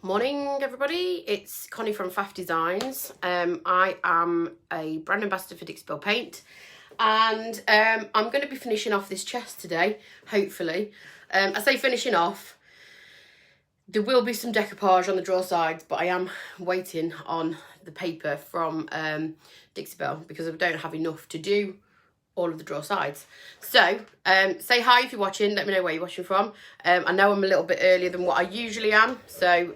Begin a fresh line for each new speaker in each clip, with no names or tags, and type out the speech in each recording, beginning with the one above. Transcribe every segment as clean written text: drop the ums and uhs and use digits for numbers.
Morning everybody, it's Connie from Faff Designs. I am a brand ambassador for Dixie Belle paint, and I'm going to be finishing off this chest today, hopefully. I say finishing off, there will be some decoupage on the drawer sides, but I am waiting on the paper from Dixie Belle because I don't have enough to do all of the drawer sides. So say hi if you're watching, let me know where you're watching from. I know I'm a little bit earlier than what I usually am, so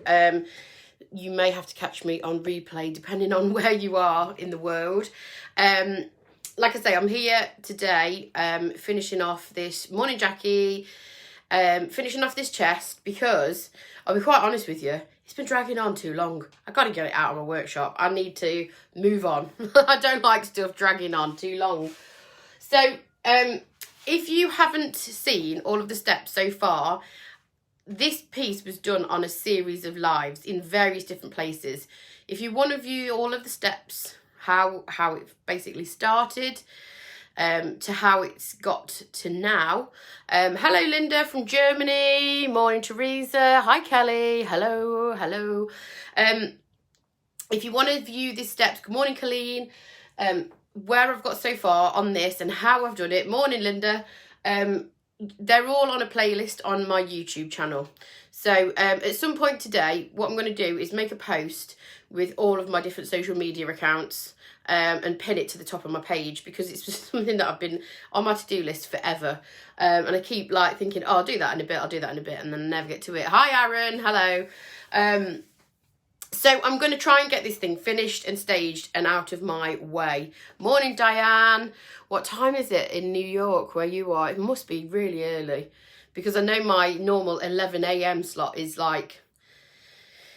you may have to catch me on replay depending on where you are in the world. Like I say, I'm here today finishing off this morning Jackie, finishing off this chest because I'll be quite honest with you, it's been dragging on too long. I got to get it out of my workshop. I need to move on. I don't like stuff dragging on too long. So, if you haven't seen all of the steps so far, this piece was done on a series of lives in various different places. If you want to view all of the steps, how it basically started, to how it's got to now. Hello, Linda from Germany. Morning, Teresa. Hi, Kelly. Hello. If you want to view these steps, good morning, Colleen. Where I've got so far on this and how I've done it. Morning, Linda. They're all on a playlist on my YouTube channel. So at some point today, what I'm going to do is make a post with all of my different social media accounts and pin it to the top of my page because it's just something that I've been on my to-do list forever. And I keep like thinking, oh, I'll do that in a bit, and then I never get to it. Hi, Aaron. Hello. So I'm going to try and get this thing finished and staged and out of my way. Morning, Diane. What time is it in New York where you are? It must be really early because I know my normal 11 a.m. slot is like,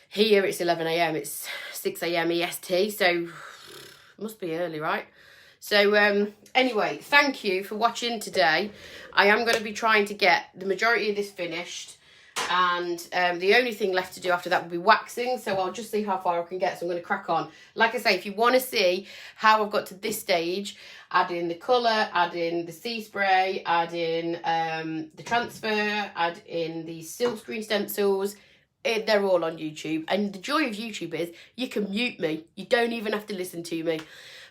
here it's 11 a.m. It's 6 a.m. EST, so it must be early, right? So anyway, thank you for watching today. I am going to be trying to get the majority of this finished. And the only thing left to do after that will be waxing, so I'll just see how far I can get. So I'm going to crack on. Like I say, if you want to see how I've got to this stage, add in the colour, add in the sea spray, add in the transfer, add in the silkscreen stencils, they're all on YouTube. And the joy of YouTube is you can mute me. You don't even have to listen to me.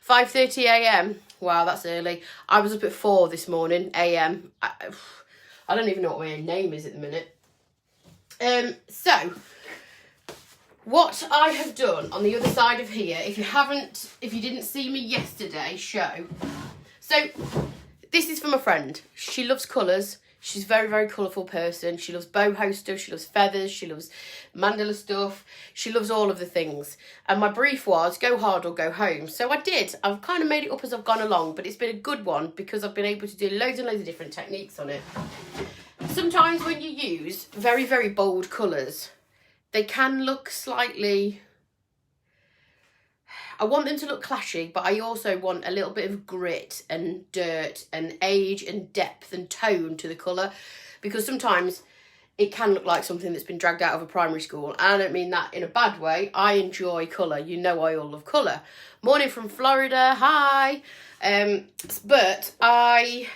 5:30 a.m. Wow, that's early. I was up at 4 this morning a.m. I don't even know what my own name is at the minute. So what I have done on the other side of here, if you didn't see me yesterday's show, so this is from a friend. She loves colours. She's a very, very colourful person. She loves boho stuff. She loves feathers. She loves mandala stuff. She loves all of the things. And my brief was go hard or go home. So I did. I've kind of made it up as I've gone along, but it's been a good one because I've been able to do loads and loads of different techniques on it. Sometimes when you use very, very bold colours, they can look slightly... I want them to look clashy, but I also want a little bit of grit and dirt and age and depth and tone to the colour, because sometimes it can look like something that's been dragged out of a primary school. And I don't mean that in a bad way. I enjoy colour. You know I all love colour. Morning from Florida. Hi. But I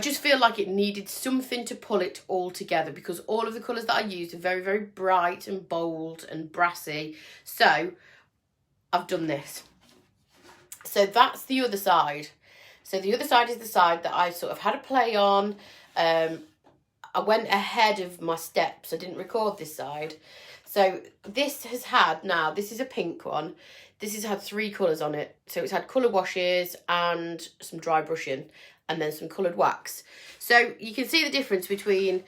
just feel like it needed something to pull it all together because all of the colours that I used are very, very bright and bold and brassy. So I've done this. So that's the other side. So the other side is the side that I sort of had a play on. I went ahead of my steps. I didn't record this side. So this has had, now this is a pink one. This has had 3 colours on it. So it's had colour washes and some dry brushing, and then some coloured wax. So you can see the difference between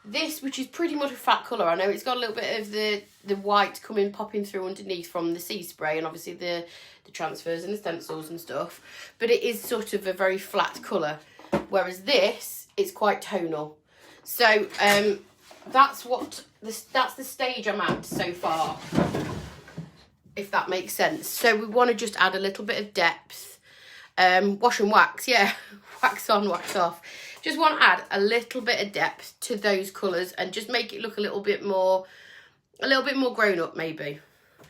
this, which is pretty much a flat colour. I know it's got a little bit of the white popping through underneath from the sea spray and obviously the transfers and the stencils and stuff. But it is sort of a very flat colour. Whereas this is quite tonal. So that's the stage I'm at so far, if that makes sense. So we want to just add a little bit of depth. Wash and wax, yeah. Wax on, wax off. Just want to add a little bit of depth to those colours and just make it look a little bit more grown up, maybe,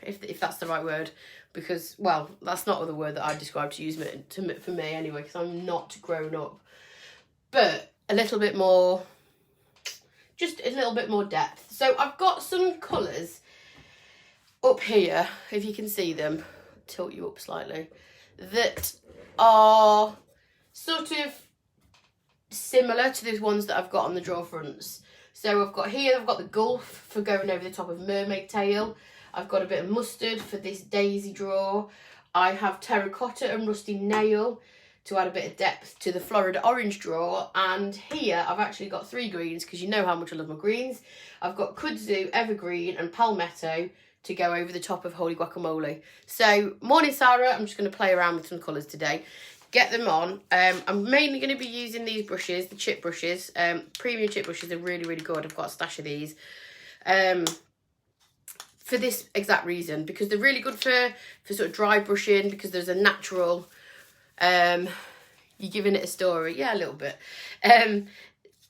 if that's the right word. Because, well, that's not the word that I describe to use for me anyway, because I'm not grown up. But a little bit more just a little bit more depth. So I've got some colours up here, if you can see them, tilt you up slightly, that are sort of similar to the ones that I've got on the drawer fronts. So I've got here, I've got the Gulf for going over the top of Mermaid tail. I've got a bit of mustard for this daisy drawer. I have terracotta and rusty nail to add a bit of depth to the Florida orange drawer. And here I've actually got 3 greens, because you know how much I love my greens. I've got kudzu, evergreen and palmetto to go over the top of holy guacamole. So morning Sarah, I'm just going to play around with some colours today. Get them on. I'm mainly going to be using these brushes, the chip brushes. Premium chip brushes are really, really good. I've got a stash of these. For this exact reason, because they're really good for sort of dry brushing, because there's a natural, you're giving it a story, yeah, a little bit.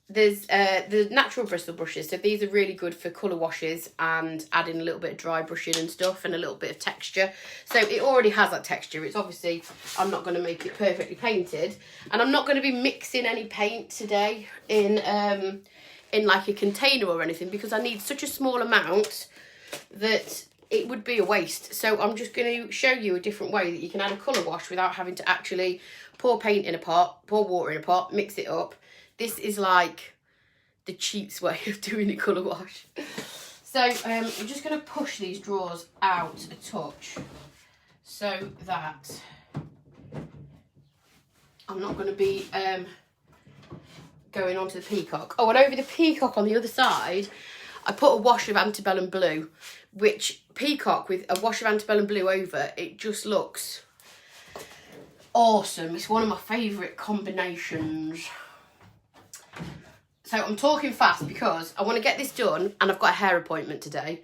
There's the natural bristle brushes, so these are really good for colour washes and adding a little bit of dry brushing and stuff, and a little bit of texture. So it already has that texture. It's obviously, I'm not going to make it perfectly painted, and I'm not going to be mixing any paint today in like a container or anything, because I need such a small amount that it would be a waste. So I'm just going to show you a different way that you can add a colour wash without having to actually pour paint in a pot, pour water in a pot, mix it up. This is like the cheapest way of doing a colour wash. So I'm just going to push these drawers out a touch so that I'm not going to be going on to the peacock. Oh, and over the peacock on the other side, I put a wash of antebellum blue, which peacock with a wash of antebellum blue over, it just looks awesome. It's one of my favourite combinations. So I'm talking fast because I want to get this done, and I've got a hair appointment today.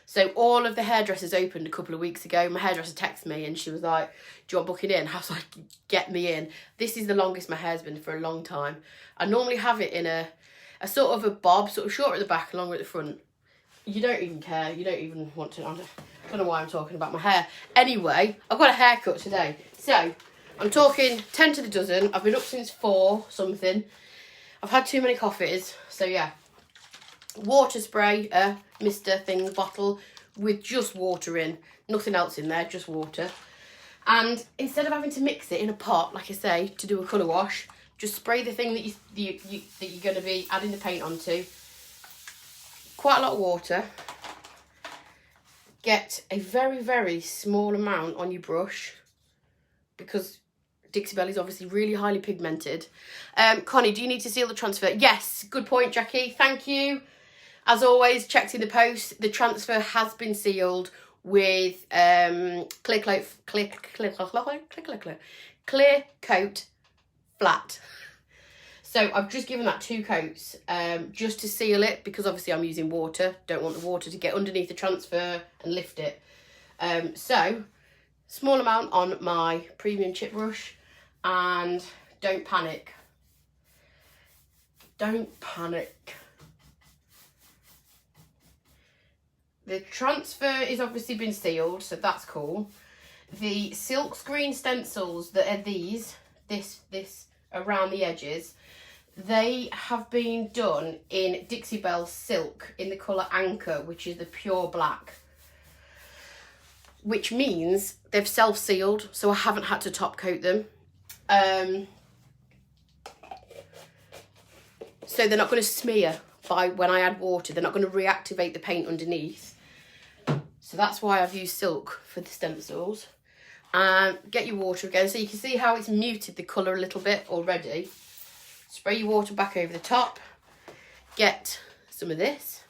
So all of the hairdressers opened a couple of weeks ago. My hairdresser texted me and she was like, do you want booking in? I was like, get me in. This is the longest my hair's been for a long time. I normally have it in a sort of a bob, sort of short at the back, longer at the front. You don't even care. You don't even want to. I don't know why I'm talking about my hair. Anyway, I've got a haircut today. So I'm talking 10 to the dozen. I've been up since 4 something. I've had too many coffees, so yeah. Water spray, Mr. Thing bottle with just water in. Nothing else in there, just water. And instead of having to mix it in a pot, like I say, to do a colour wash, just spray the thing that you're going to be adding the paint onto. Quite a lot of water. Get a very, very small amount on your brush, because Dixie Belle is obviously really highly pigmented. Connie, do you need to seal the transfer? Yes, good point, Jackie. Thank you. As always, checked in the post. The transfer has been sealed with clear coat flat. So I've just given that 2 coats just to seal it, because obviously I'm using water. Don't want the water to get underneath the transfer and lift it. So small amount on my premium chip brush. And don't panic. Don't panic. The transfer is obviously been sealed, so that's cool. The silk screen stencils that are this around the edges, they have been done in Dixie Belle silk in the colour Anchor, which is the pure black. Which means they've self-sealed, so I haven't had to top coat them. So they're not going to smear when I add water. They're not going to reactivate the paint underneath. So that's why I've used silk for the stencils. Get your water again, so you can see how it's muted the colour a little bit already. Spray your water back over the top. Get some of this.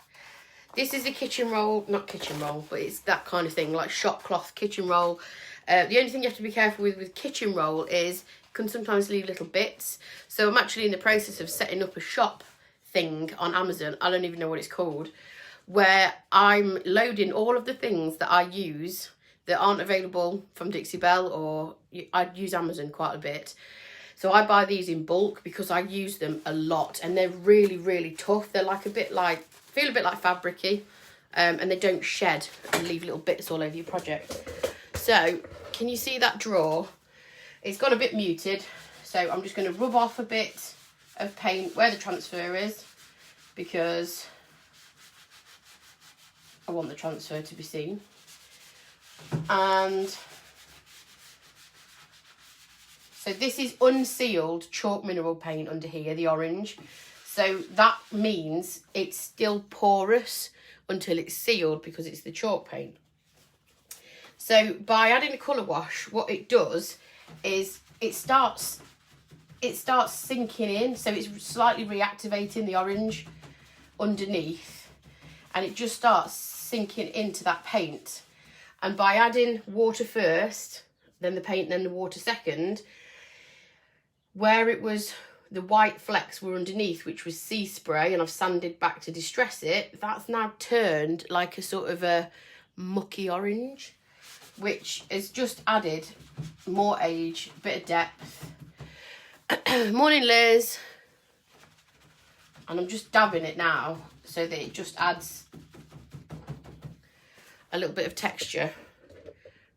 This is a kitchen roll, not kitchen roll, but it's that kind of thing, like shop cloth kitchen roll. The only thing you have to be careful with kitchen roll is can sometimes leave little bits. So I'm actually in the process of setting up a shop thing on Amazon. I don't even know what it's called, where I'm loading all of the things that I use that aren't available from Dixie Belle, or I use Amazon quite a bit. So I buy these in bulk because I use them a lot, and they're really, really tough. They're like feel a bit like fabricy, and they don't shed and leave little bits all over your project. So can you see that drawer? It's got a bit muted, so I'm just going to rub off a bit of paint where the transfer is, because I want the transfer to be seen. And so this is unsealed chalk mineral paint under here, the orange. So that means it's still porous until it's sealed because it's the chalk paint. So by adding a colour wash, what it does is it starts sinking in. So it's slightly reactivating the orange underneath, and it just starts sinking into that paint. And by adding water first, then the paint, then the water second, where it was the white flecks were underneath, which was sea spray, and I've sanded back to distress it, that's now turned like a sort of a mucky orange, which has just added more age, a bit of depth. Morning, Liz. And I'm just dabbing it now so that it just adds a little bit of texture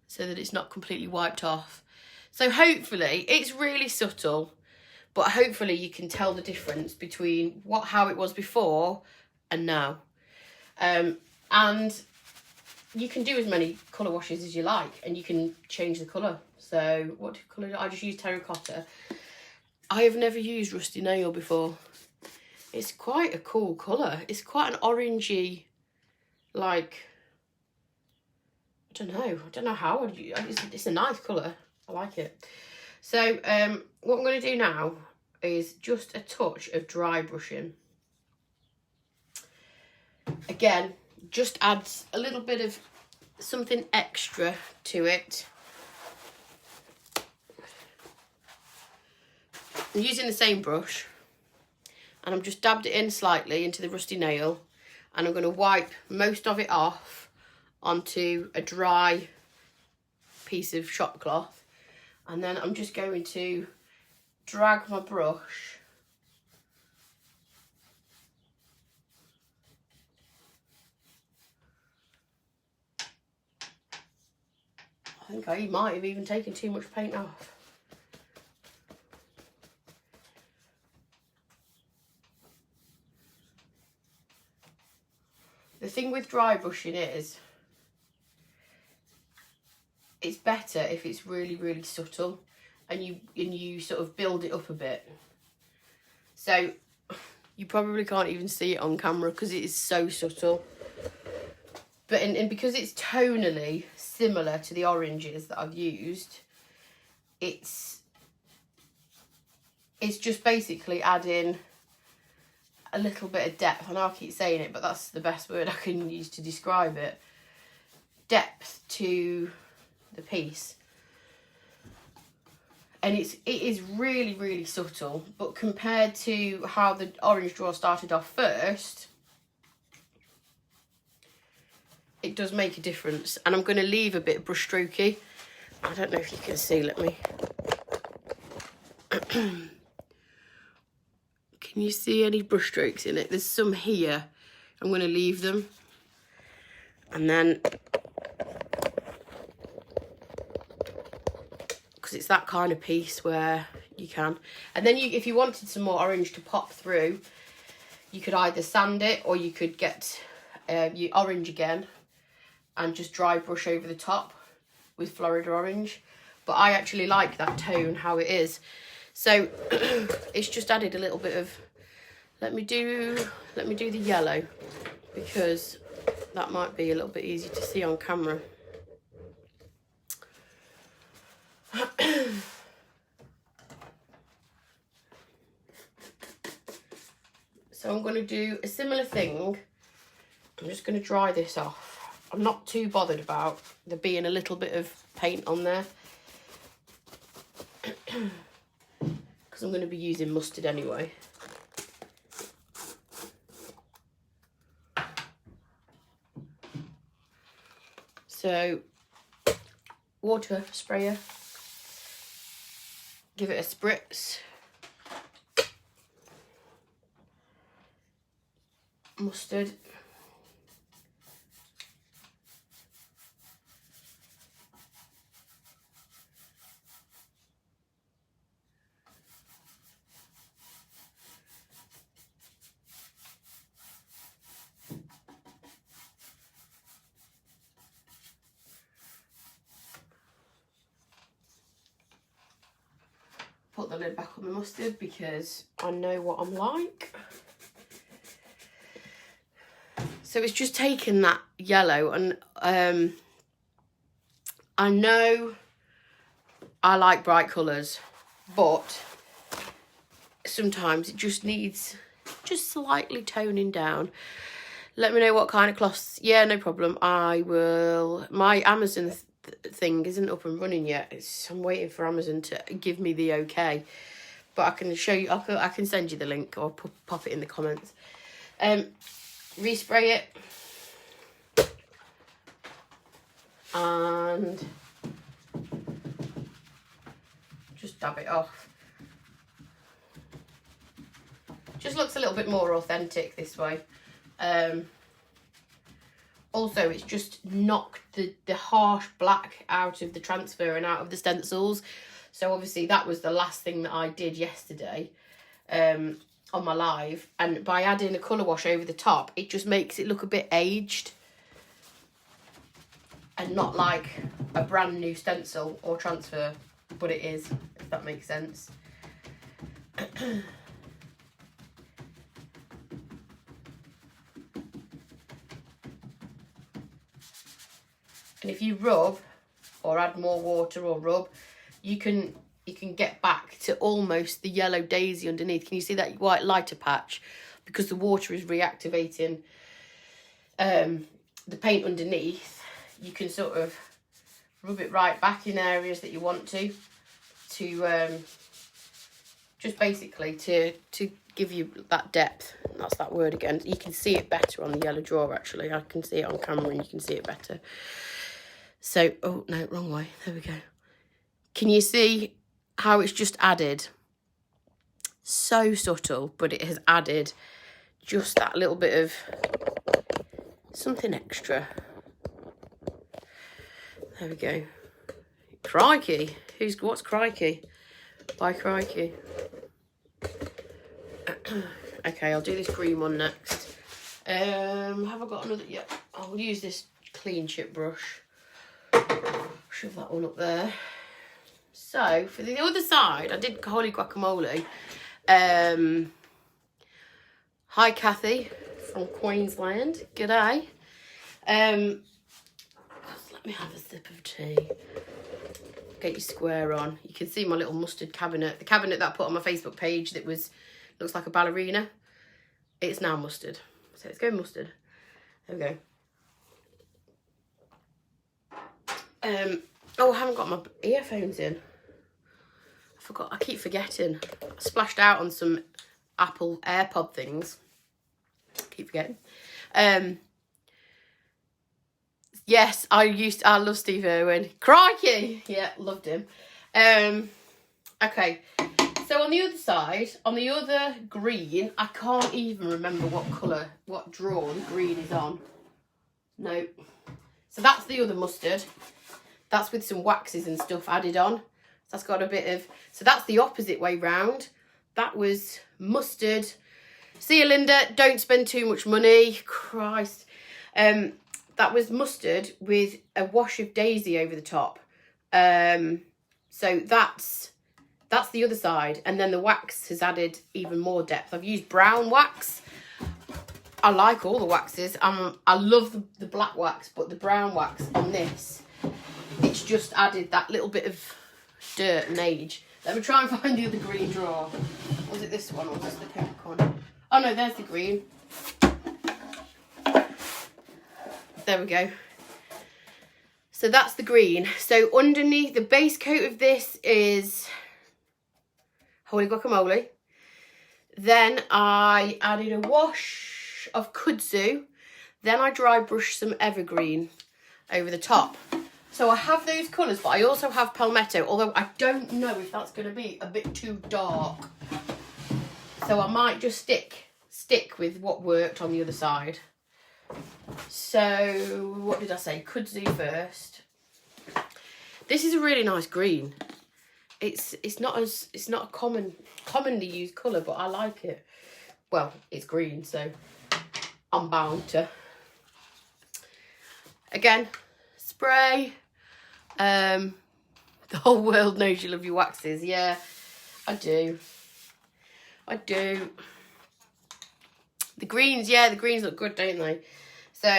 so that it's not completely wiped off. So hopefully it's really subtle, but hopefully you can tell the difference between how it was before and now. And you can do as many colour washes as you like, and you can change the colour. So what colour do I just use? Terracotta. I have never used rusty nail before. It's quite a cool colour. It's quite an orangey, like, I don't know how. It's a nice colour. I like it. So what I'm going to do now is just a touch of dry brushing. Again, just adds a little bit of something extra to it. I'm using the same brush, and I'm just dabbed it in slightly into the rusty nail, and I'm going to wipe most of it off onto a dry piece of shop cloth, and then I'm just going to drag my brush I think I might have even taken too much paint off. The thing with dry brushing is, it's better if it's really, really subtle, and you sort of build it up a bit. So you probably can't even see it on camera because it is so subtle. But and because it's tonally similar to the oranges that I've used, it's just basically adding a little bit of depth. I know I keep saying it, but that's the best word I can use to describe it. Depth to the piece. And it is really, really subtle, but compared to how the orange draw started off first, it does make a difference. And I'm going to leave a bit brush strokey. I don't know if you can see, let me. Can you see any brush strokes in it? There's some here. I'm going to leave them. And then, because it's that kind of piece where you can. And then if you wanted some more orange to pop through, you could either sand it, or you could get your orange again and just dry brush over the top with Florida orange. But I actually like that tone, how it is. So it's just added a little bit of, let me do the yellow, because that might be a little bit easier to see on camera. So I'm going to do a similar thing. I'm just going to dry this off. I'm not too bothered about there being a little bit of paint on there, because I'm going to be using mustard anyway. So, water sprayer, give it a spritz, mustard, lid back on the mustard because I know what I'm like. So it's just taken that yellow, and I know I like bright colours, but sometimes it just needs just slightly toning down. Let me know what kind of cloths. Yeah, no problem. I will. My Amazon thing isn't up and running yet. I'm waiting for Amazon to give me the okay. But I can show you. I can send you the link or pop it in the comments. Respray it. And just dab it off. Just looks a little bit more authentic this way. Also, it's just knocked the harsh black out of the transfer and out of the stencils. So obviously that was the last thing that I did yesterday on my live. And by adding a colour wash over the top, it just makes it look a bit aged. And not like a brand new stencil or transfer. But it is, if that makes sense. And if you rub or add more water or rub, you can get back to almost the yellow daisy underneath. Can you see that white lighter patch? Because the water is reactivating the paint underneath. You can sort of rub it right back in areas that you want to just basically to give you that depth. That's that word again. You can see it better on the yellow drawer, actually. I can see it on camera and you can see it better. So, oh no, wrong way. There we go. Can you see how it's just added? So subtle, but it has added just that little bit of something extra. There we go. Crikey. What's crikey? By crikey. Okay, I'll do this green one next. Have I got another? Yeah, I'll use this clean chip brush. Shove that one up there. So for the other side, I did holy guacamole. Hi Kathy from Queensland. G'day. Let me have a sip of tea. Get your square on. You can see my little mustard cabinet. The cabinet that I put on my Facebook page that looks like a ballerina. It's now mustard. So let's go mustard. There we go. Oh, I haven't got my earphones in. I forgot. I keep forgetting. I splashed out on some Apple AirPod things. Keep forgetting. Yes, I love Steve Irwin. Crikey! Yeah, loved him. Okay, so on the other side, on the other green, I can't even remember what drawer the green is on. No. So that's the other mustard. That's with some waxes and stuff added on. So that's got a bit of... So that's the opposite way round. That was mustard. See you, Linda. Don't spend too much money. Christ. That was mustard with a wash of daisy over the top. So that's the other side. And then the wax has added even more depth. I've used brown wax. I like all the waxes. I love the black wax, but the brown wax on this, it's just added that little bit of dirt and age. Let me try and find the other green drawer. Was it this one or was this the pink one? Oh no, there's the green. There we go. So that's the green. So underneath, the base coat of this is holy guacamole. Then I added a wash of kudzu. Then I dry brushed some evergreen over the top. So I have those colours, but I also have palmetto, although I don't know if that's going to be a bit too dark. So I might just stick with what worked on the other side. So what did I say? Kudzu first. This is a really nice green. It's not a commonly used colour, but I like it. Well, it's green, so I'm bound to. Again, spray. The whole world knows you love your waxes. Yeah, I do. I do. The greens, yeah, the greens look good, don't they? So,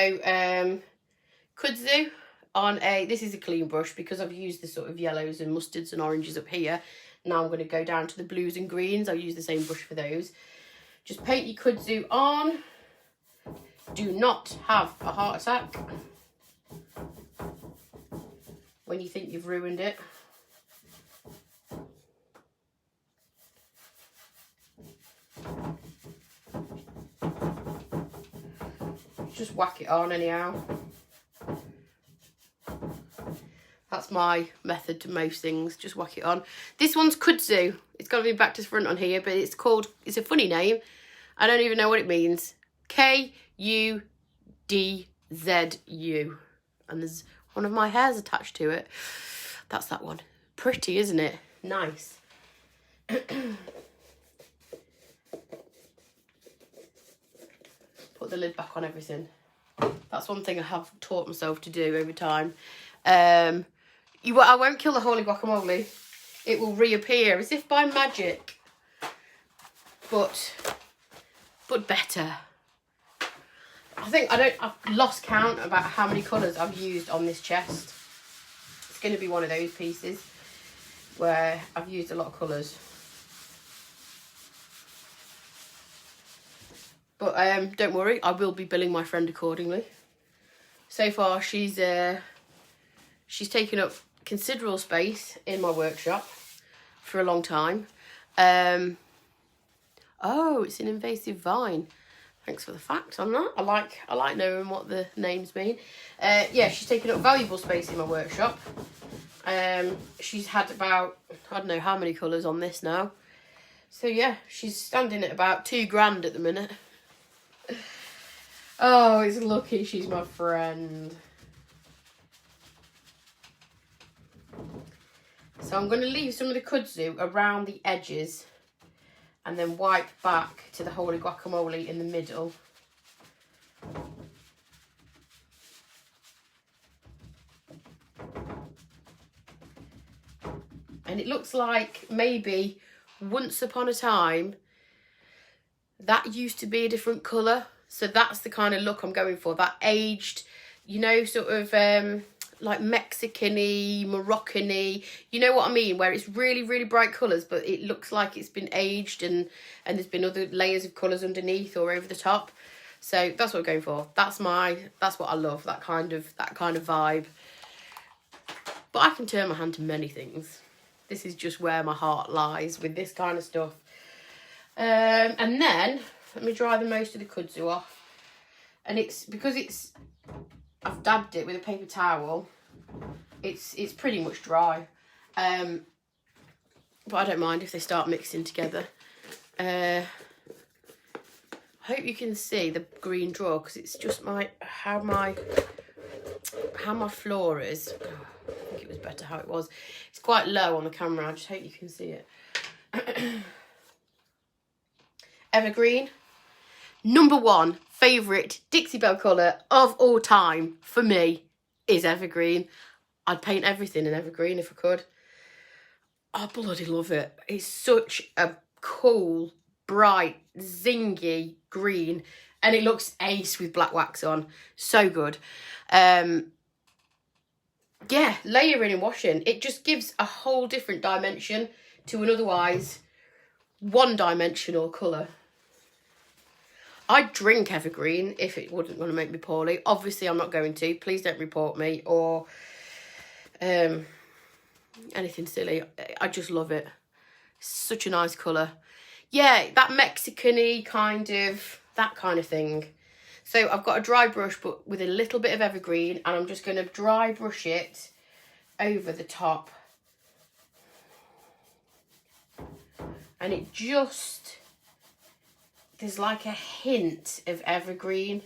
kudzu on a, this is a clean brush because I've used the sort of yellows and mustards and oranges up here. Now I'm going to go down to the blues and greens. I'll use the same brush for those. Just paint your kudzu on. Do not have a heart attack when you think you've ruined it. Just whack it on anyhow. That's my method to most things, just whack it on. This one's kudzu. It's got to be back to front on here, but it's called, it's a funny name. I don't even know what it means. K-U-D-Z-U. And there's one of my hairs attached to it. That's that one. Pretty, isn't it? Nice. Put the lid back on everything. That's one thing I have taught myself to do over time. I won't kill the holy guacamole. It will reappear as if by magic. But better. I've lost count about how many colours I've used on this chest. It's going to be one of those pieces where I've used a lot of colours. But don't worry, I will be billing my friend accordingly. So far, she's taken up considerable space in my workshop for a long time. Oh, it's an invasive vine. Thanks for the fact on that. I like knowing what the names mean. Yeah, she's taken up valuable space in my workshop. She's had about, I don't know how many colours on this now. So yeah, she's standing at about £2,000 at the minute. Oh, it's lucky she's my friend. So I'm going to leave some of the kudzu around the edges and then wipe back to the holy guacamole in the middle. And it looks like maybe once upon a time that used to be a different colour. So that's the kind of look I'm going for. That aged, you know, sort of like Mexican-y, Moroccan-y. You know what I mean? Where it's really, really bright colours, but it looks like it's been aged and there's been other layers of colours underneath or over the top. So that's what I'm going for. That's what I love, that kind of vibe. But I can turn my hand to many things. This is just where my heart lies with this kind of stuff. And then let me dry the most of the kudzu off. And it's because I've dabbed it with a paper towel. It's pretty much dry. But I don't mind if they start mixing together. I hope you can see the green draw because it's just how my floor is. Oh, I think it was better how it was. It's quite low on the camera. I just hope you can see it. Evergreen. #1 favourite Dixie Belle colour of all time for me is evergreen. I'd paint everything in evergreen if I could. I bloody love it. It's such a cool, bright, zingy green. And it looks ace with black wax on. So good. Yeah, layering and washing. It just gives a whole different dimension to an otherwise one-dimensional colour. I'd drink evergreen if it wasn't going to make me poorly. Obviously, I'm not going to. Please don't report me or anything silly. I just love it. Such a nice colour. Yeah, that Mexican-y that kind of thing. So I've got a dry brush, but with a little bit of evergreen, and I'm just going to dry brush it over the top. And it just... there's like a hint of evergreen.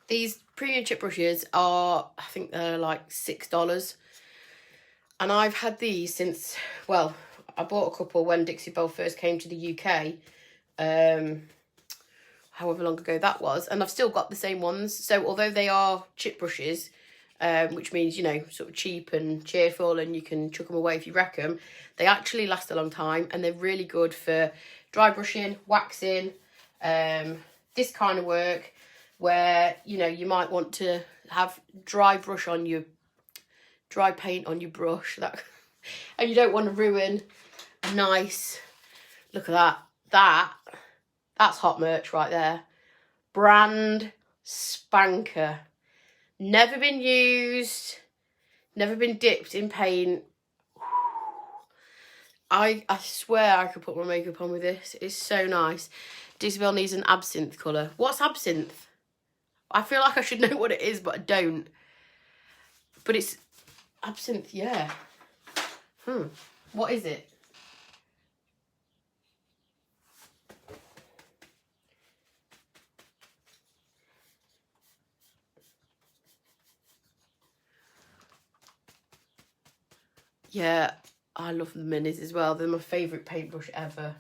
These premium chip brushes are, I think they're like $6. And I've had these since, well, I bought a couple when Dixie Belle first came to the UK. However long ago that was. And I've still got the same ones. So although they are chip brushes, which means, you know, sort of cheap and cheerful, and you can chuck them away if you wreck them. They actually last a long time, and they're really good for dry brushing, waxing, this kind of work where, you know, you might want to have dry paint on your brush, that, and you don't want to ruin a nice, look at that's hot merch right there. Brand spanker. Never been used, never been dipped in paint. I swear I could put my makeup on with this. It's so nice. Dixie Belle needs an absinthe colour. What's absinthe? I feel like I should know what it is, but I don't. But it's absinthe, yeah. What is it? Yeah, I love the minis as well. They're my favourite paintbrush ever.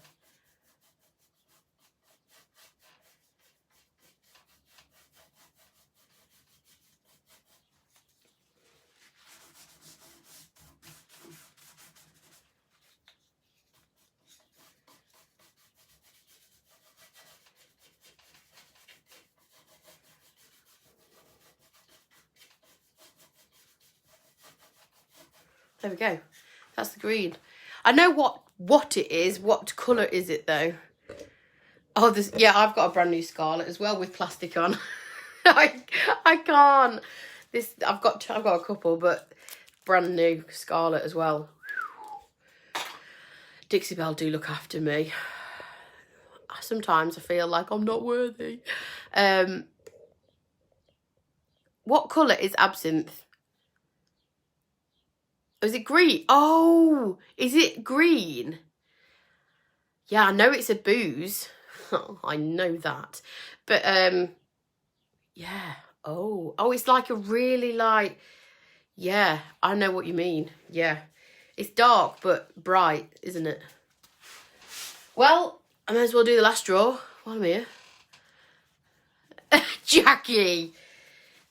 There we go. That's the green. I know what it is. What colour is it though? Oh, this, yeah, I've got a brand new Scarlet as well with plastic on. I can't. This I've got a couple, but brand new Scarlet as well. Dixie Belle do look after me. Sometimes I feel like I'm not worthy. What colour is absinthe? Is it green? Oh, is it green? Yeah, I know it's a booze. Oh, I know that. But, yeah. Oh, it's like a really light. Yeah, I know what you mean. Yeah. It's dark, but bright, isn't it? Well, I may as well do the last draw while I'm here. Jackie,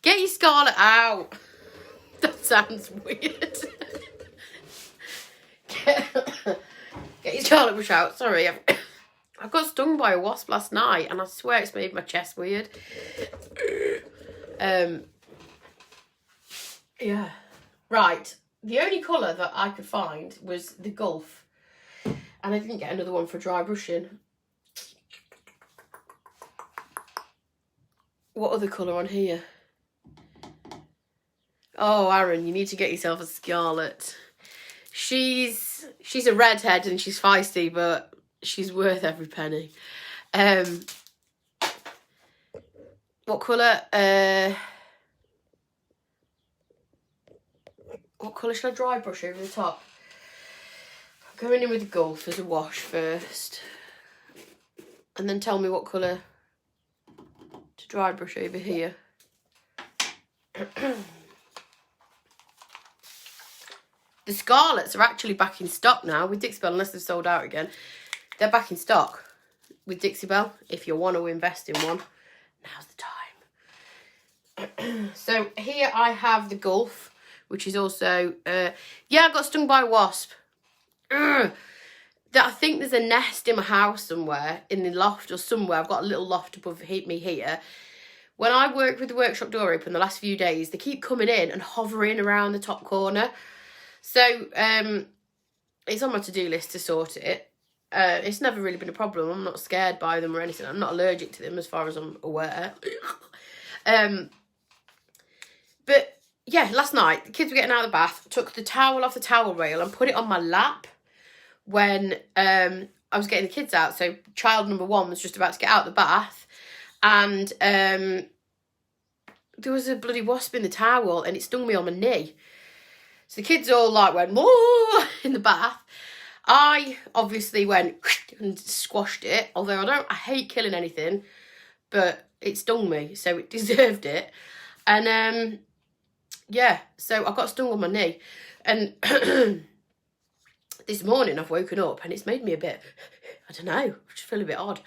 get your Scarlet out. That sounds weird. Get your Scarlet brush out. Sorry, I got stung by a wasp last night, and I swear it's made my chest weird. Yeah. Right. The only colour that I could find was the Gulf, and I didn't get another one for dry brushing. What other colour on here? Oh, Aaron, you need to get yourself a Scarlet. She's a redhead and she's feisty, but she's worth every penny. What colour? What colour should I dry brush over the top? I'm going in with the Gulf as a wash first, and then tell me what colour to dry brush over here. The Scarlets are actually back in stock now with Dixie Belle, unless they've sold out again. They're back in stock with Dixie Belle. If you want to invest in one, now's the time. So here I have the Gulf, which is also, yeah, I got stung by a wasp. I think there's a nest in my house somewhere, in the loft or somewhere. I've got a little loft above me here. When I worked with the workshop door open the last few days, they keep coming in and hovering around the top corner. So it's on my to-do list to sort it. It's never really been a problem. I'm not scared by them or anything. I'm not allergic to them as far as I'm aware. But yeah, last night, the kids were getting out of the bath, took the towel off the towel rail and put it on my lap when I was getting the kids out. So child number 1 was just about to get out of the bath, and there was a bloody wasp in the towel and it stung me on my knee. So the kids all like went, "Whoa!" in the bath. I obviously went and squashed it, although I hate killing anything, but it stung me, so it deserved it. And yeah, so I got stung on my knee. And this morning I've woken up and it's made me a bit, I don't know, I just feel a bit odd.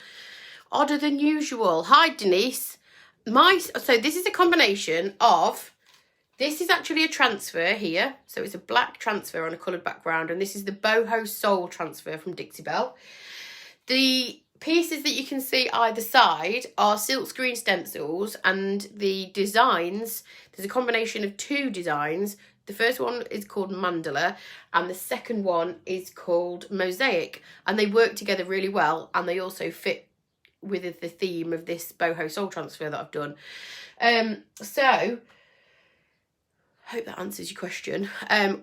Odder than usual. Hi, Denise. So this is a combination of This is actually a transfer here. So it's a black transfer on a coloured background. And this is the Boho Soul transfer from Dixie Belle. The pieces that you can see either side are silkscreen stencils, and the designs, there's a combination of two designs. The first one is called Mandala and the second one is called Mosaic, and they work together really well, and they also fit with the theme of this Boho Soul transfer that I've done. So I hope that answers your question.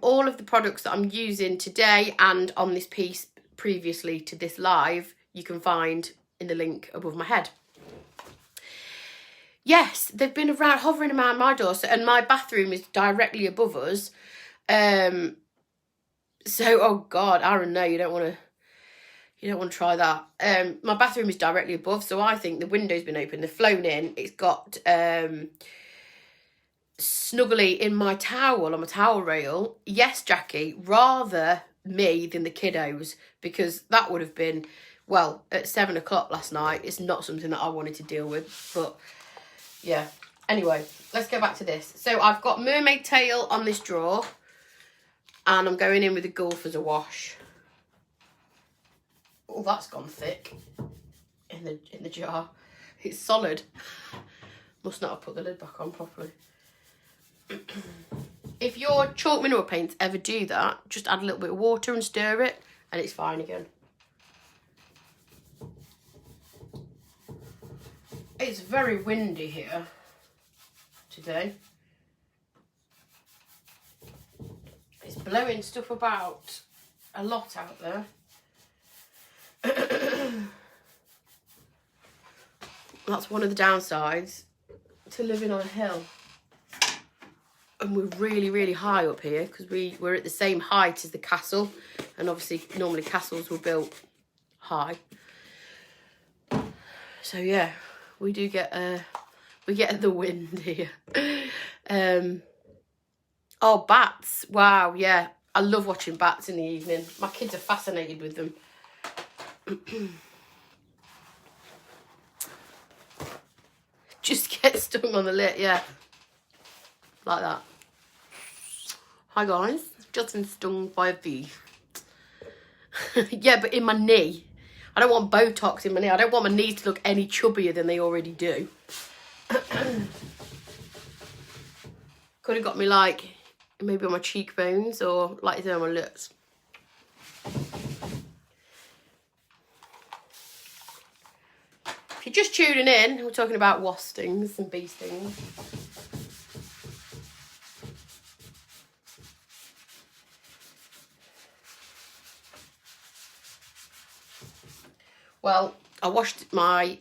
All of the products that I'm using today and on this piece previously to this live, you can find in the link above my head. Yes, they've been around, hovering around my door, and my bathroom is directly above us. So, oh God, Aaron, no, you don't want to try that. My bathroom is directly above, so I think the window's been open. They've flown in. It's got snuggly in my towel, on my towel rail. Yes, Jackie, rather me than the kiddos, because that would have been, well, at 7 o'clock last night. It's not something that I wanted to deal with, but yeah. Anyway, let's go back to this. So I've got mermaid tail on this drawer, and I'm going in with the Gulf as a wash. Oh, that's gone thick in the jar. It's solid. Must not have put the lid back on properly. If your chalk mineral paints ever do that, just add a little bit of water and stir it, and it's fine again. It's very windy here today. It's blowing stuff about a lot out there. That's one of the downsides to living on a hill. And we're really, really high up here because we're at the same height as the castle. And obviously, normally castles were built high. So yeah, we do get the wind here. Oh, bats. Wow, yeah. I love watching bats in the evening. My kids are fascinated with them. Just get stung on the lip, yeah. Like that. Hi guys, just been stung by a bee. Yeah, but in my knee. I don't want Botox in my knee. I don't want my knees to look any chubbier than they already do. Could have got me like, maybe on my cheekbones or like there on my lips. If you're just tuning in, we're talking about wasp stings and bee stings. Well, I washed my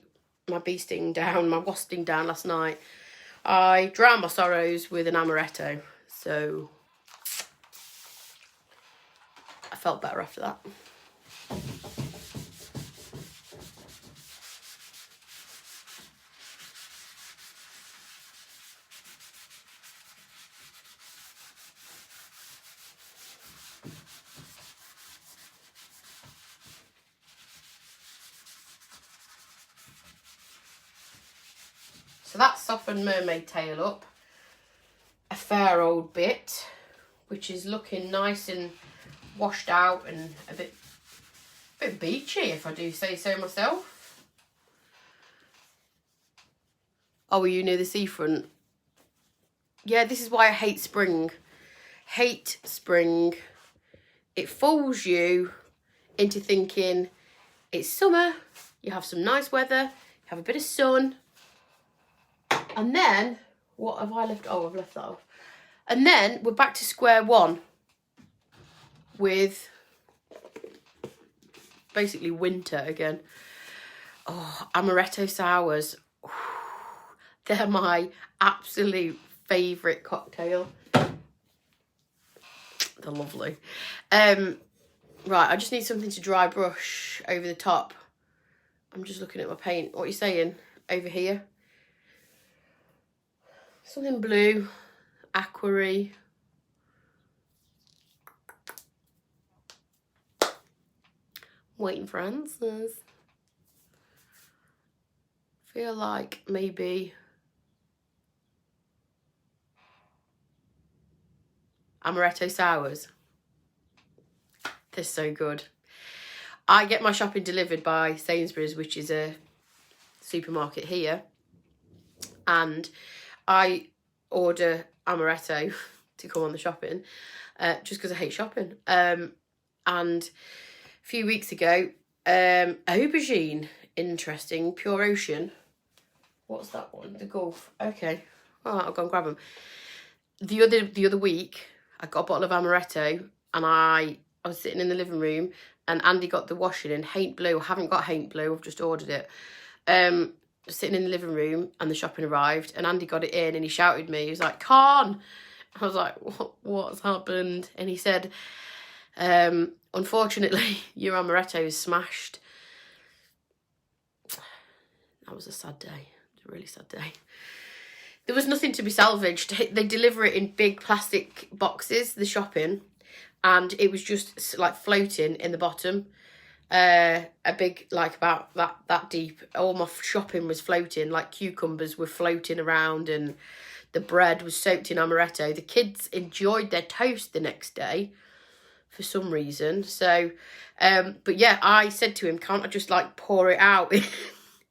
bee sting down, my wasp sting down last night. I drowned my sorrows with an amaretto, so I felt better after that. So that's softened mermaid tail up a fair old bit, which is looking nice and washed out and a bit beachy, if I do say so myself. Oh, were you near the seafront? Yeah, this is why I hate spring. Hate spring. It fools you into thinking it's summer, you have some nice weather, you have a bit of sun. And then, what have I left? Oh, I've left that off. And then we're back to square one with basically winter again. Oh, amaretto sours. Ooh, they're my absolute favourite cocktail. They're lovely. Right, I just need something to dry brush over the top. I'm just looking at my paint. What are you saying? Over here? Something blue, aquary. Waiting for answers. Feel like maybe amaretto sours. They're so good. I get my shopping delivered by Sainsbury's, which is a supermarket here, and I order amaretto to come on the shopping, just because I hate shopping. And a few weeks ago, aubergine, interesting, Pure Ocean. What's that one? The Gulf. Okay, all right, I'll go and grab them. The other week, I got a bottle of amaretto, and I was sitting in the living room, and Andy got the washing in Haint Blue. I haven't got Haint Blue, I've just ordered it. Sitting in the living room, and the shopping arrived, and Andy got it in, and he shouted at me. He was like, "Con!" I was like, what's happened? And he said, unfortunately, your amaretto is smashed. That was a sad day. It was a really sad day. There was nothing to be salvaged. They deliver it in big plastic boxes, the shopping, and it was just like floating in the bottom. A big, like about that deep. All my shopping was floating, like cucumbers were floating around, and the bread was soaked in amaretto. The kids enjoyed their toast the next day for some reason. So, but yeah, I said to him, can't I just like pour it out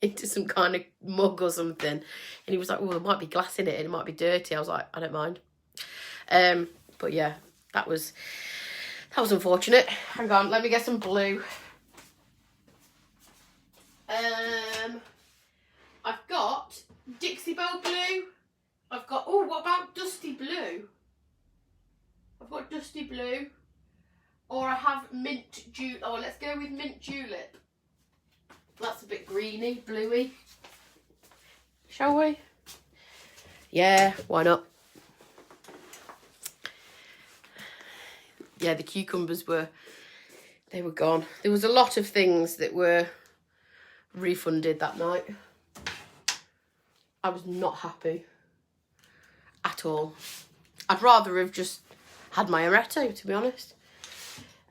into some kind of mug or something? And he was like, well, there might be glass in it and it might be dirty. I was like, I don't mind. But yeah, that was unfortunate. Hang on, let me get some blue. I've got Dixie Belle blue. I've got, oh, what about Dusty Blue? I've got Dusty Blue. Or I have Mint Julep. Oh, let's go with Mint Julep. That's a bit greeny, bluey. Shall we? Yeah, why not? Yeah, the cucumbers they were gone. There was a lot of things that were refunded that night. I was not happy at all. I'd rather have just had my amaretto, to be honest.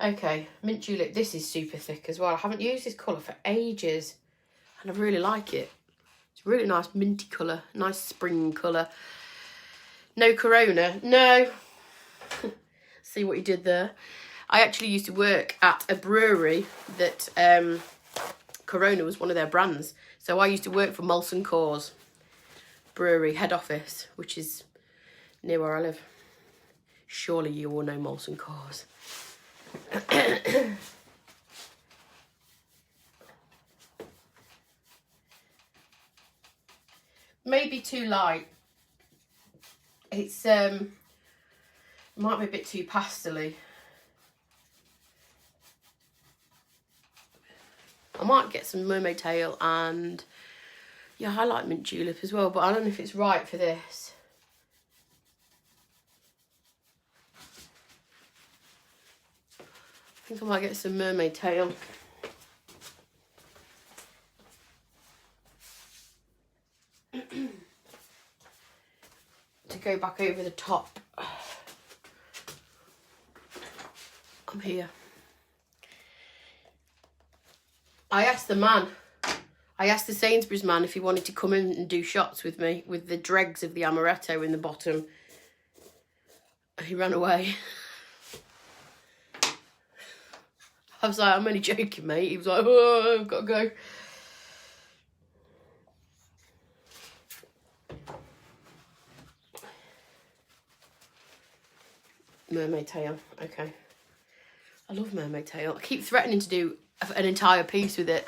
Okay, Mint Julep. This is super thick as well. I haven't used this colour for ages, and I really like it. It's a really nice minty colour, nice spring colour. No Corona, no. See what you did there. I actually used to work at a brewery that Corona was one of their brands. So I used to work for Molson Coors Brewery head office, which is near where I live. Surely you all know Molson Coors. Maybe too light. It's might be a bit too pastel-y. I might get some mermaid tail, and yeah, I like mint julep as well, but I don't know if it's right for this. I think I might get some mermaid tail. To go back over the top. I'm here. I asked the Sainsbury's man if he wanted to come in and do shots with me with the dregs of the amaretto in the bottom. He ran away. I was like, I'm only joking, mate. He was like, oh, I've got to go. Mermaid tail, okay. I love mermaid tail. I keep threatening to do an entire piece with it.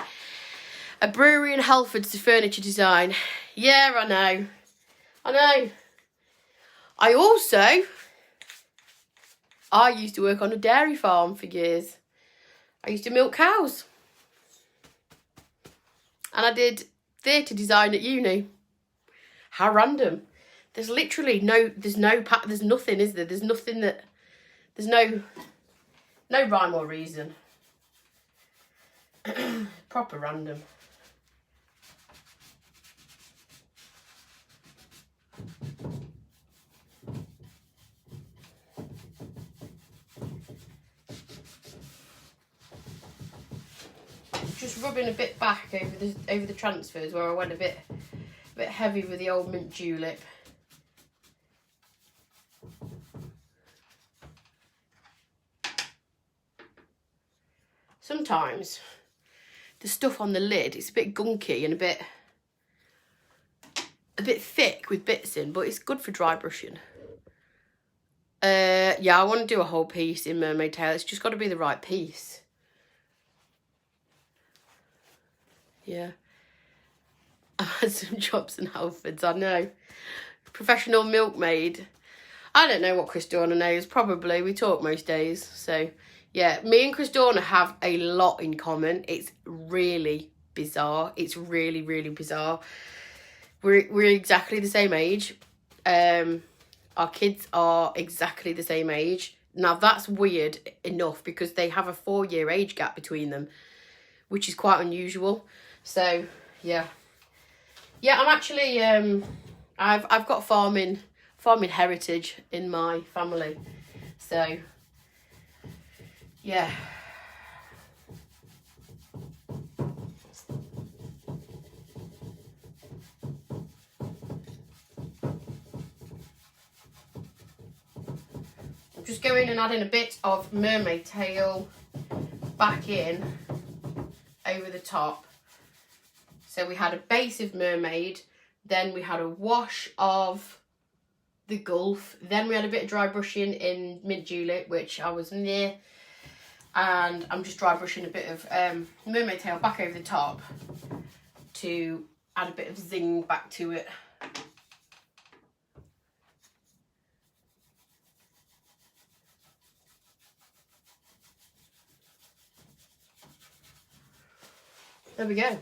A brewery in Halford's furniture design. Yeah, I know. I used to work on a dairy farm for years. I used to milk cows. And I did theatre design at uni. How random. There's literally there's nothing, is there? There's nothing that, there's no rhyme or reason. Proper random. Just rubbing a bit back over the transfers where I went a bit heavy with the old mint julep. sometimes the stuff on the lid, it's a bit gunky and a bit thick with bits in, but it's good for dry brushing. Yeah, I want to do a whole piece in Mermaid Tail. It's just got to be the right piece. Yeah. I've had some jobs in Halfords, I know. Professional milkmaid. I don't know what Chris Dorner knows, probably. We talk most days. So, yeah, me and Chris Dorner have a lot in common. It's really bizarre. It's really, really bizarre. We're exactly the same age. Our kids are exactly the same age. Now, that's weird enough because they have a 4-year age gap between them, which is quite unusual. So, yeah. Yeah, I'm actually, I've got farming heritage in my family. So, yeah. I'm just going and adding a bit of Mermaid Tail back in over the top. So we had a base of Mermaid, then we had a wash of the Gulf, then we had a bit of dry brushing in Mint Julep, which I was near, and I'm just dry brushing a bit of Mermaid Tail back over the top to add a bit of zing back to it. There we go.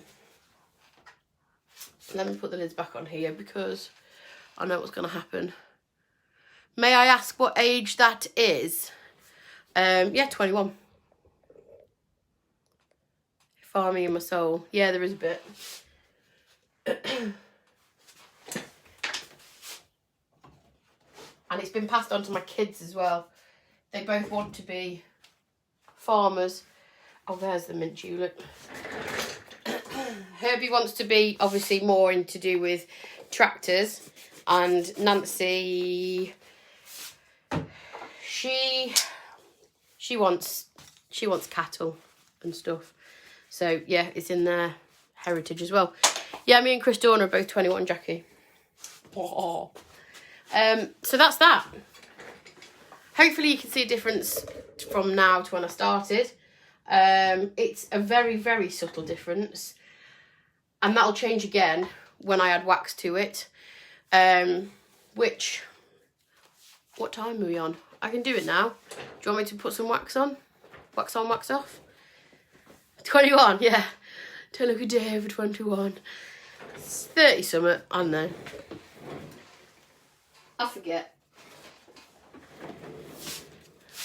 Let me put the lids back on here because I know what's going to happen. May I ask what age that is? Yeah, 21. Farming in my soul. Yeah, there is a bit. And it's been passed on to my kids as well. They both want to be farmers. Oh, there's the mint julep. Herbie wants to be obviously more to do with tractors, and Nancy, she wants cattle and stuff. So yeah, it's in their heritage as well. Yeah, me and Chris Dorner are both 21, Jackie. Oh. So that's that. Hopefully you can see a difference from now to when I started. It's a very, very subtle difference. And that'll change again when I add wax to it. Which, what time are we on? I can do it now. Do you want me to put some wax on? Wax on, wax off? 21, yeah. Don't look a day over 21. It's 30 something, I don't know. I forget.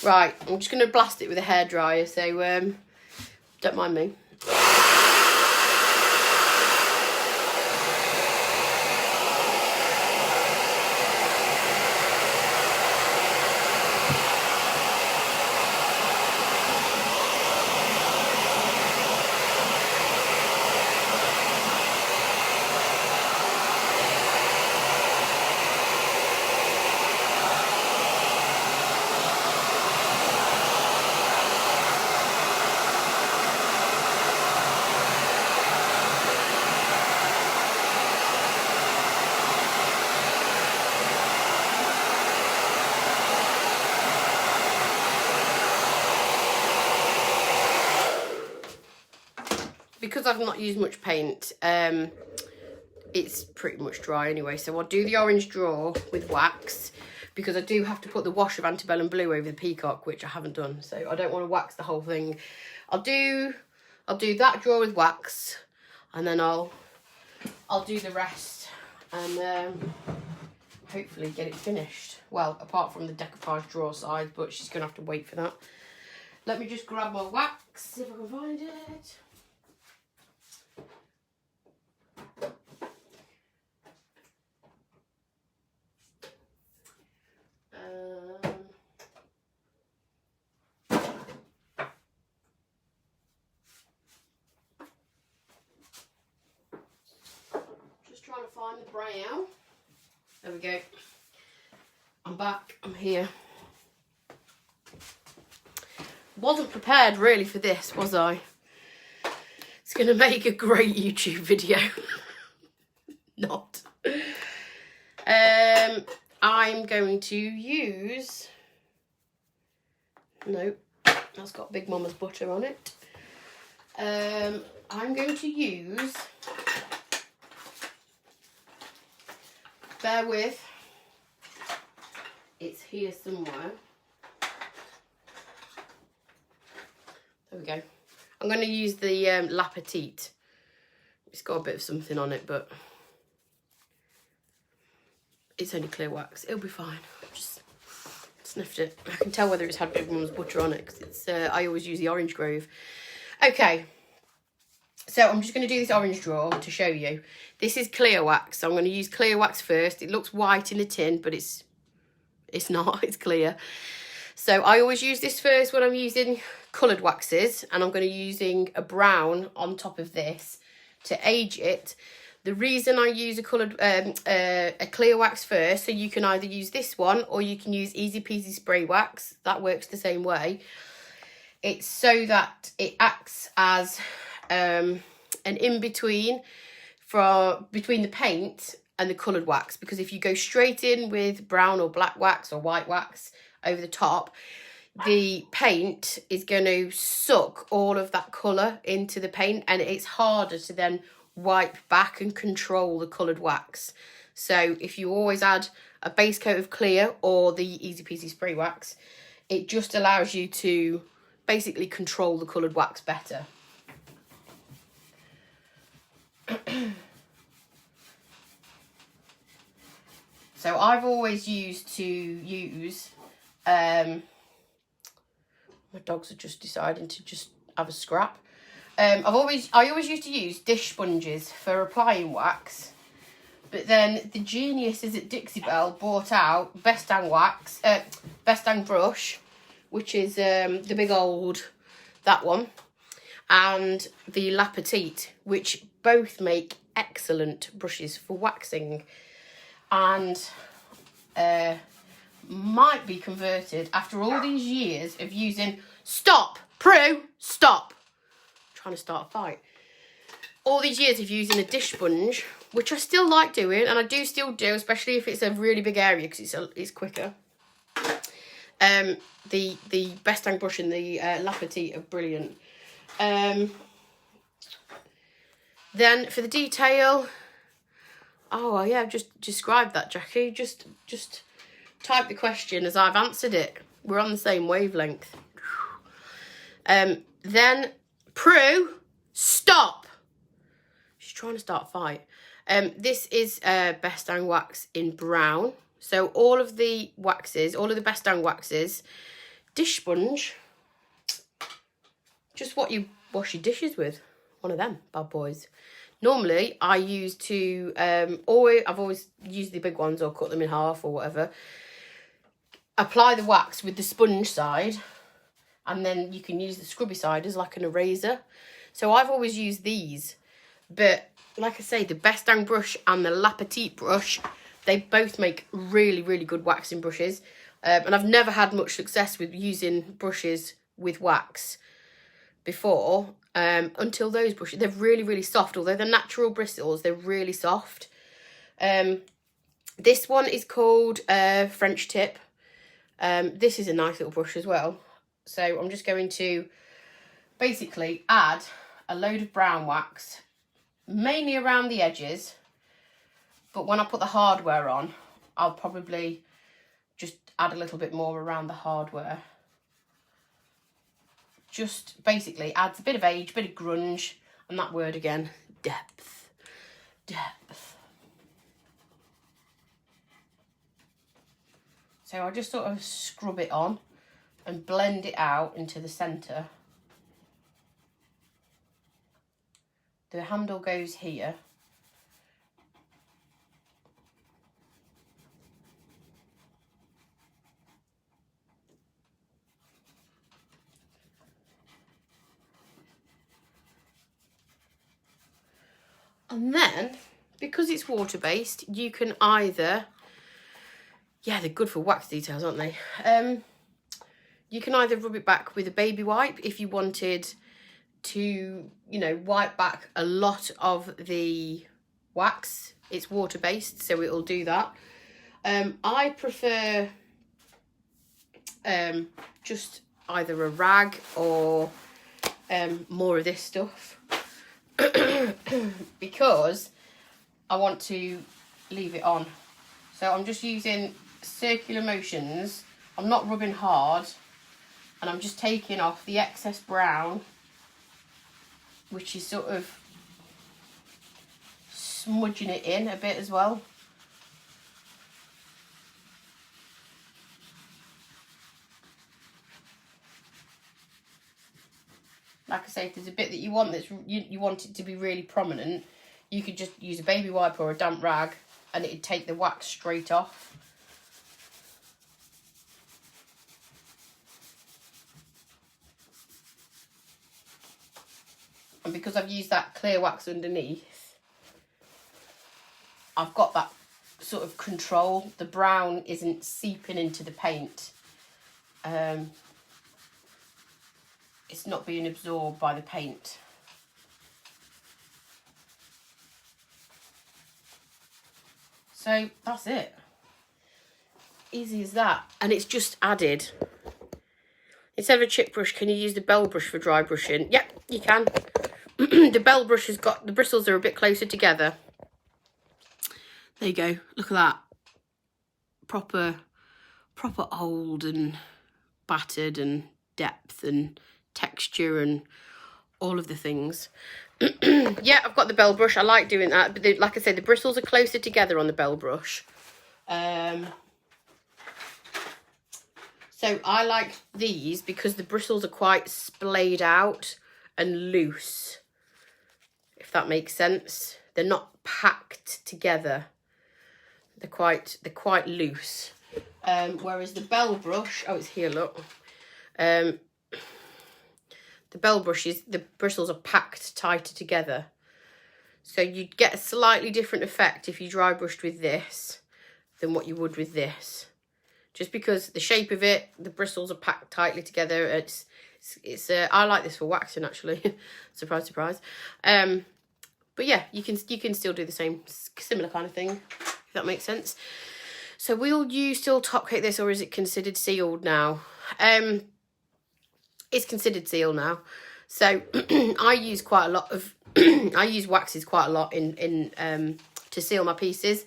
Right, I'm just going to blast it with a hairdryer, so don't mind me. Because I've not used much paint, it's pretty much dry anyway. So I'll do the orange draw with wax because I do have to put the wash of Antebellum Blue over the peacock, which I haven't done. So I don't want to wax the whole thing. I'll do that draw with wax, and then I'll do the rest and hopefully get it finished. Well, apart from the decoupage draw side, but she's gonna have to wait for that. Let me just grab my wax, see if I can find it. Just trying to find the brown. There we go. I'm back. I'm here. Wasn't prepared really for this, was I? It's going to make a great YouTube video. Not. I'm going to use... No, that's got Big Mama's butter on it. I'm going to use... Bear with. It's here somewhere. There we go. I'm going to use the La Petite. It's got a bit of something on it, but it's only clear wax. It'll be fine. Just sniffed it. I can tell whether it's had Big Mum's butter on it because it's. I always use the Orange Grove. Okay. So I'm just going to do this orange draw to show you. This is clear wax. So I'm going to use clear wax first. It looks white in the tin, but it's not. It's clear. So I always use this first when I'm using coloured waxes, and I'm going to be using a brown on top of this to age it. The reason I use a clear wax first, so you can either use this one or you can use Easy Peasy spray wax. That works the same way. It's so that it acts as an in-between between the paint and the coloured wax, because if you go straight in with brown or black wax or white wax over the top, the paint is going to suck all of that colour into the paint, and it's harder to then wipe back and control the coloured wax. So if you always add a base coat of clear or the Easy Peasy spray wax, it just allows you to basically control the coloured wax better. So I've always used my dogs are just deciding to just have a scrap. I always used to use dish sponges for applying wax, but then the geniuses at Dixie Belle bought out Best Dang brush, which is the big old, that one, and the La Petite, which both make excellent brushes for waxing, and might be converted after all these years of using... Stop! Prue! Stop! I'm trying to start a fight. All these years of using a dish sponge, which I still like doing, and I do still do, especially if it's a really big area, because it's quicker. The Best Dang brush and the La Petite are brilliant. Then for the detail... Oh, yeah, I've just described that, Jackie. Just type the question as I've answered it. We're on the same wavelength. Then, Prue, stop! She's trying to start a fight. This is Best Dang wax in brown. So all of the waxes, all of the Best Dang waxes, dish sponge, just what you wash your dishes with. One of them bad boys. Normally, I use to, I've always used the big ones or cut them in half or whatever. Apply the wax with the sponge side, and then you can use the scrubby side as like an eraser. So I've always used these. But like I say, the Best Dang brush and the La Petite brush, they both make really, really good waxing brushes. And I've never had much success with using brushes with wax before. Until those brushes, they're really, really soft. Although they're natural bristles, they're really soft. This one is called French Tip. This is a nice little brush as well. So I'm just going to basically add a load of brown wax, mainly around the edges. But when I put the hardware on, I'll probably just add a little bit more around the hardware. Just basically adds a bit of age, a bit of grunge, and that word again, depth. Depth. So I just sort of scrub it on and blend it out into the centre. The handle goes here. And then, because it's water-based, you can either... Yeah, they're good for wax details, aren't they? You can either rub it back with a baby wipe if you wanted to, you know, wipe back a lot of the wax. It's water based, so it'll do that. I prefer just either a rag or more of this stuff because I want to leave it on. So I'm just using circular motions. I'm not rubbing hard, and I'm just taking off the excess brown, which is sort of smudging it in a bit as well. Like I say, if there's a bit that you want that's you want it to be really prominent, you could just use a baby wipe or a damp rag and it'd take the wax straight off. And because I've used that clear wax underneath, I've got that sort of control. The brown isn't seeping into the paint. It's not being absorbed by the paint. So that's it. Easy as that. And it's just added. Instead of a chip brush, can you use the Belle brush for dry brushing? Yep, you can. The Belle brush has got, the bristles are a bit closer together. There you go. Look at that. Proper old and battered and depth and texture and all of the things. Yeah, I've got the Belle brush. I like doing that. But like I said, the bristles are closer together on the Belle brush. So I like these because the bristles are quite splayed out and loose, if that makes sense. They're not packed together. They're quite loose. Whereas the Belle brush, oh, it's here, look. The Belle brush the bristles are packed tighter together. So you'd get a slightly different effect if you dry brushed with this than what you would with this. Just because the shape of it, the bristles are packed tightly together. It's I like this for waxing, actually. Surprise, surprise. But yeah, you can still do the same, similar kind of thing, if that makes sense. So will you still top coat this, or is it considered sealed now? It's considered sealed now. So I use quite a lot of I use waxes quite a lot in to seal my pieces.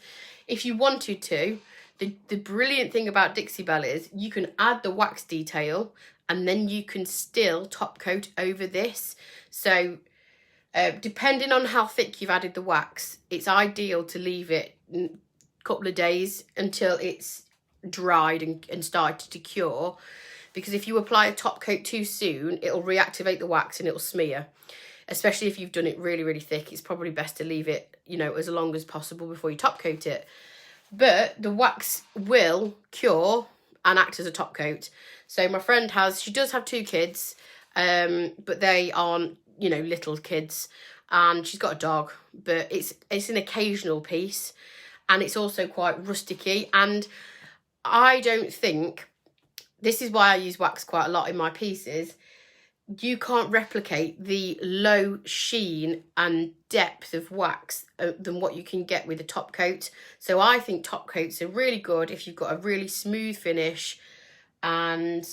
If you wanted to, the brilliant thing about Dixie Belle is you can add the wax detail and then you can still top coat over this. So depending on how thick you've added the wax, it's ideal to leave it a couple of days until it's dried and started to cure. Because if you apply a top coat too soon, it'll reactivate the wax and it'll smear. Especially if you've done it really, really thick, it's probably best to leave it, you know, as long as possible before you top coat it. But the wax will cure and act as a top coat. So my friend she does have 2 kids, but they aren't, you know, little kids. And she's got a dog, but it's an occasional piece. And it's also quite rusticy. And I don't think, this is why I use wax quite a lot in my pieces, you can't replicate the low sheen and depth of wax than what you can get with a top coat. So I think top coats are really good if you've got a really smooth finish and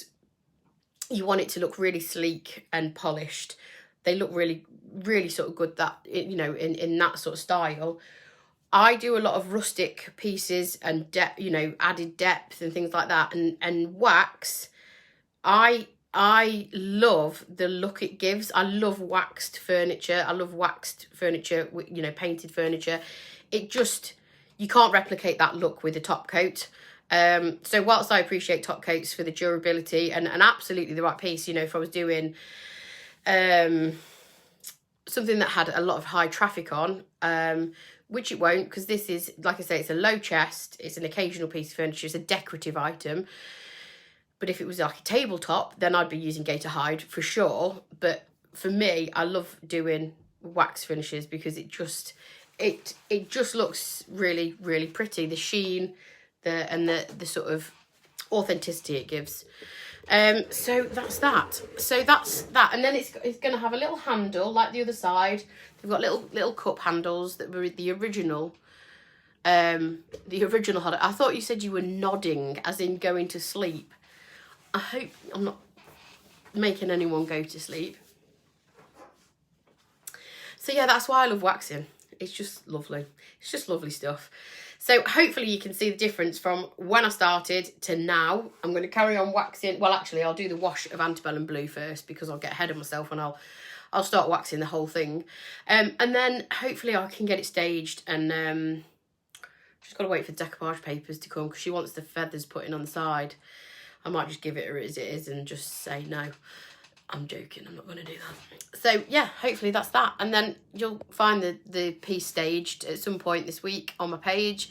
you want it to look really sleek and polished. They look really, really sort of good, that, you know, in that sort of style. I do a lot of rustic pieces and you know, added depth and things like that. And wax, I love the look it gives. I love waxed furniture. I love waxed furniture, you know, painted furniture. It just, you can't replicate that look with a top coat. So whilst I appreciate top coats for the durability and absolutely the right piece, you know, if I was doing something that had a lot of high traffic on, which it won't, because this is, like I say, it's a low chest, it's an occasional piece of furniture, it's a decorative item. But if it was like a tabletop, then I'd be using gator hide for sure. But for me, I love doing wax finishes because it just looks really, really pretty. The sheen, the sort of authenticity it gives. So that's that. So that's that. And then it's going to have a little handle like the other side. They've got little cup handles that were the original. The original had. I thought you said you were nodding, as in going to sleep. I hope I'm not making anyone go to sleep. So yeah, that's why I love waxing. It's just lovely. It's just lovely stuff. So hopefully you can see the difference from when I started to now. I'm going to carry on waxing. Well, actually, I'll do the wash of Antebellum Blue first, because I'll get ahead of myself and I'll start waxing the whole thing. And then hopefully I can get it staged, and just got to wait for decoupage papers to come, because she wants the feathers put in on the side. I might just give it her as it is and just say no. I'm joking, I'm not going to do that. So yeah, hopefully that's that. And then you'll find the piece staged at some point this week on my page.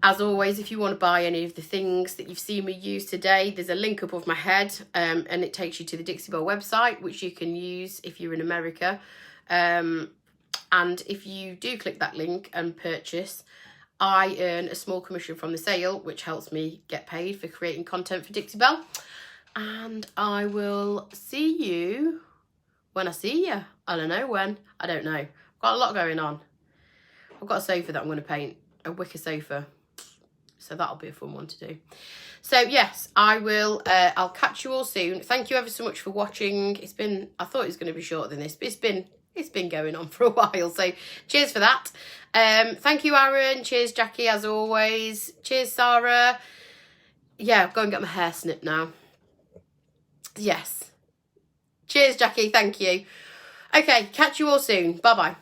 As always, if you want to buy any of the things that you've seen me use today, there's a link above my head, and it takes you to the Dixie Belle website, which you can use if you're in America. And if you do click that link and purchase, I earn a small commission from the sale, which helps me get paid for creating content for Dixie Belle. And I will see you when I see you. I don't know when. I don't know. I've got a lot going on. I've got a sofa that I'm going to paint. A wicker sofa. So that'll be a fun one to do. So yes, I will. I'll catch you all soon. Thank you ever so much for watching. It's been, I thought it was going to be shorter than this, but it's been going on for a while. So cheers for that. Thank you, Aaron. Cheers, Jackie, as always. Cheers, Sarah. Yeah, I'll go and get my hair snipped now. Yes. Cheers, Jackie. Thank you. Okay, catch you all soon. Bye-bye.